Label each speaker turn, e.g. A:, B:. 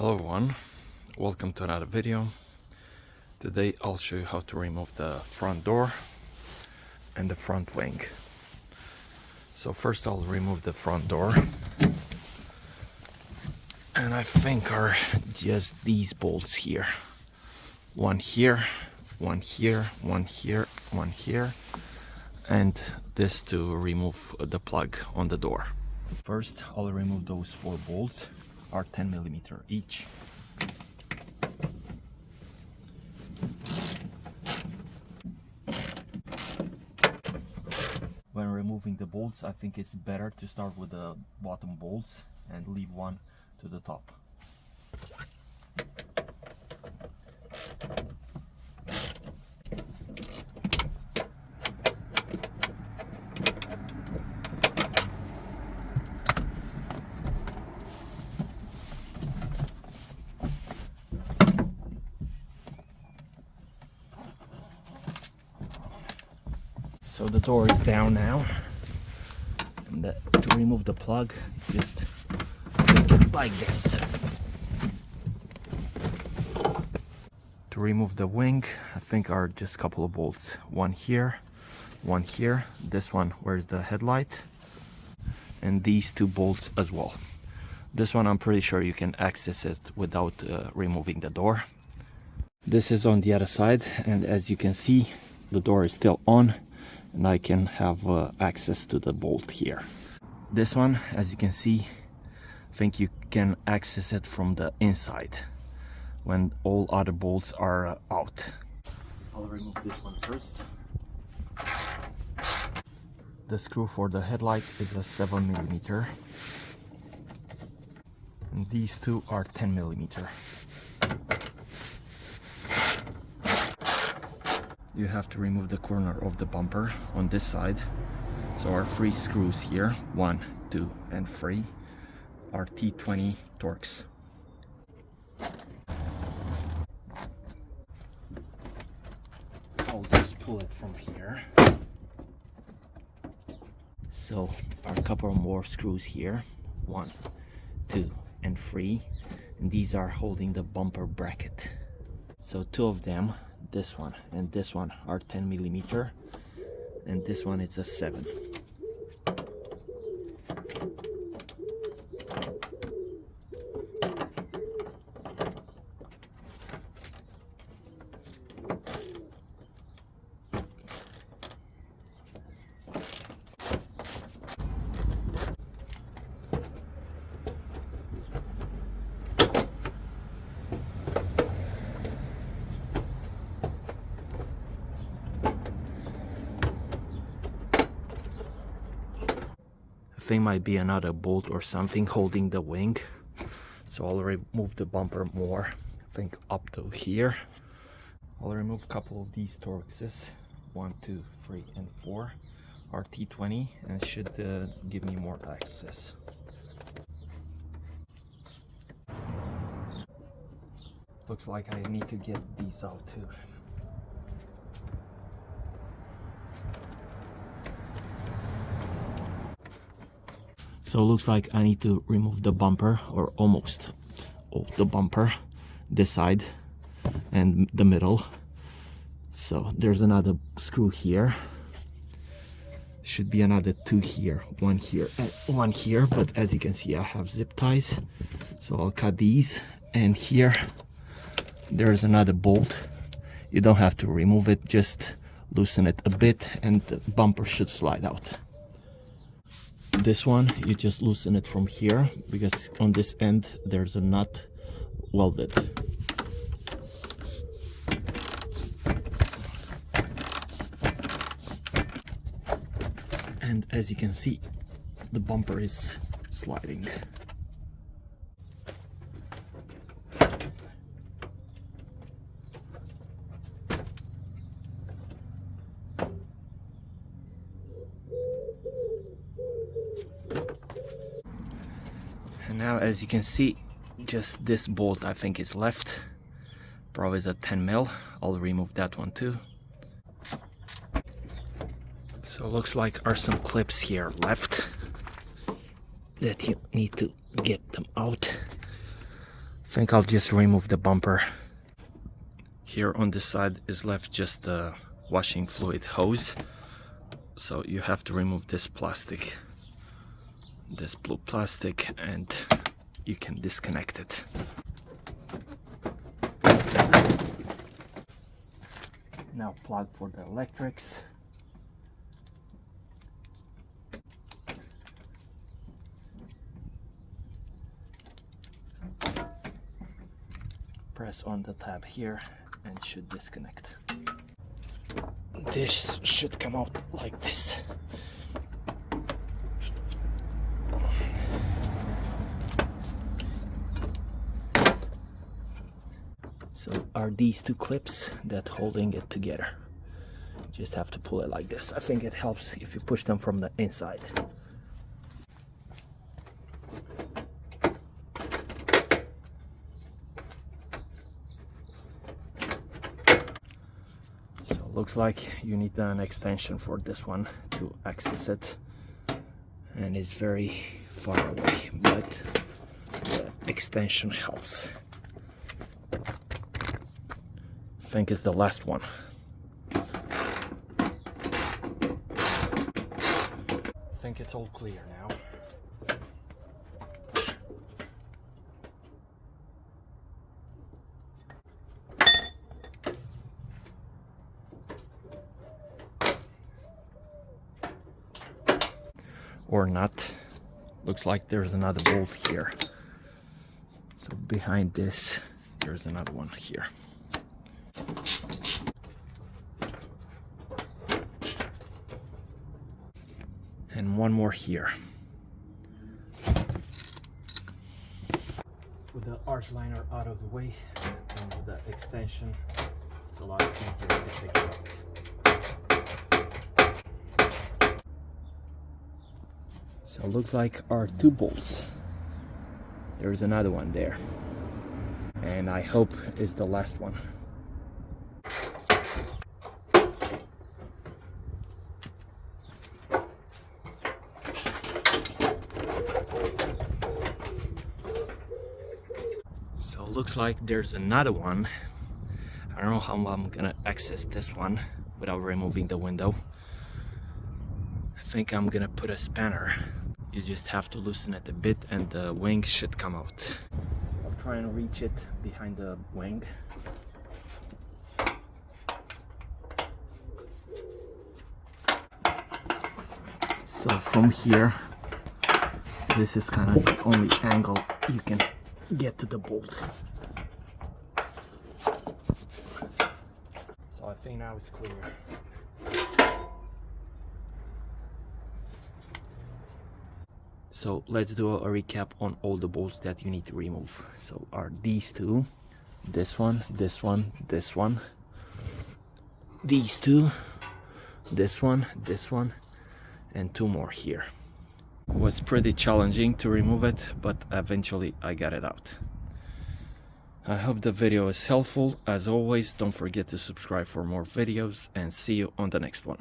A: Hello everyone, welcome to another video. Today I'll show you how to remove the front door and the front wing. So first I'll remove the front door, and I think are just these bolts here. One here, one here, one here, one here, and this to remove the plug on the door. First I'll remove those 4 bolts, are 10mm each. When removing the bolts, I think it's better to start with the bottom bolts and leave one to the top. So the door is down now, and to remove the plug, just make it like this. To remove the wing, I think are just a couple of bolts. One here, this one where's the headlight, and these 2 bolts as well. This one I'm pretty sure you can access it without removing the door. This is on the other side, and as you can see, the door is still on, and I can have access to the bolt here. This one, as you can see, I think you can access it from the inside when all other bolts are out. I'll remove this one first. The screw for the headlight is a 7mm, and these 2 are 10mm. You have to remove the corner of the bumper on this side. So our 3 screws here, 1, 2, and 3, are T20 Torx. I'll just pull it from here. So our couple more screws here, 1, 2, and 3, and these are holding the bumper bracket. So 2 of them, this one and this one, are 10mm, and this one is a 7. I think might be another bolt or something holding the wing, so I'll remove the bumper more, I think up to here. I'll remove a couple of these Torxes, 1, 2, 3, and 4, are T20, and it should give me more access. Looks like I need to get these out too. So it looks like I need to remove the bumper, or almost the bumper, this side and the middle. So there's another screw here. Should be another 2 here, 1 here and 1 here, but as you can see I have zip ties, so I'll cut these. And here there's another bolt. You don't have to remove it, just loosen it a bit and the bumper should slide out. This one, you just loosen it from here, because on this end there's a nut welded. And as you can see, the bumper is sliding. And now, as you can see, just this bolt I think is left. Probably is a 10mm. I'll remove that one too. So looks like are some clips here left that you need to get them out. think I'll just remove the bumper. Here on this side is left just the washing fluid hose, so you have to remove this plastic, this blue plastic, and you can disconnect it. Now plug for the electrics. Press on the tab here and should disconnect. This should come out like this. So are these two clips that holding it together. Just have to pull it like this. I think it helps if you push them from the inside. So looks like you need an extension for this one to access it, and it's very far away, but the extension helps. I think it's the last one. I think it's all clear now. Or not. Looks like there's another bolt here. So behind this, there's another one here. And one more here. With the arch liner out of the way and with the extension, it's a lot easier to take it out. So it looks like our two bolts. There's another one there. And I hope it's the last one. So it looks like there's another one. I don't know how I'm gonna access this one without removing the window. I think I'm gonna put a spanner. You just have to loosen it a bit and the wing should come out. I'll try and reach it behind the wing. So from here, this is kind of the only angle you can get to the bolt. So I think now it's clear. So let's do a recap on all the bolts that you need to remove. So are these two, this one, this one, this one, these two, this one, and two more here. It was pretty challenging to remove it, but eventually I got it out. I hope the video is helpful. As always, don't forget to subscribe for more videos and see you on the next one.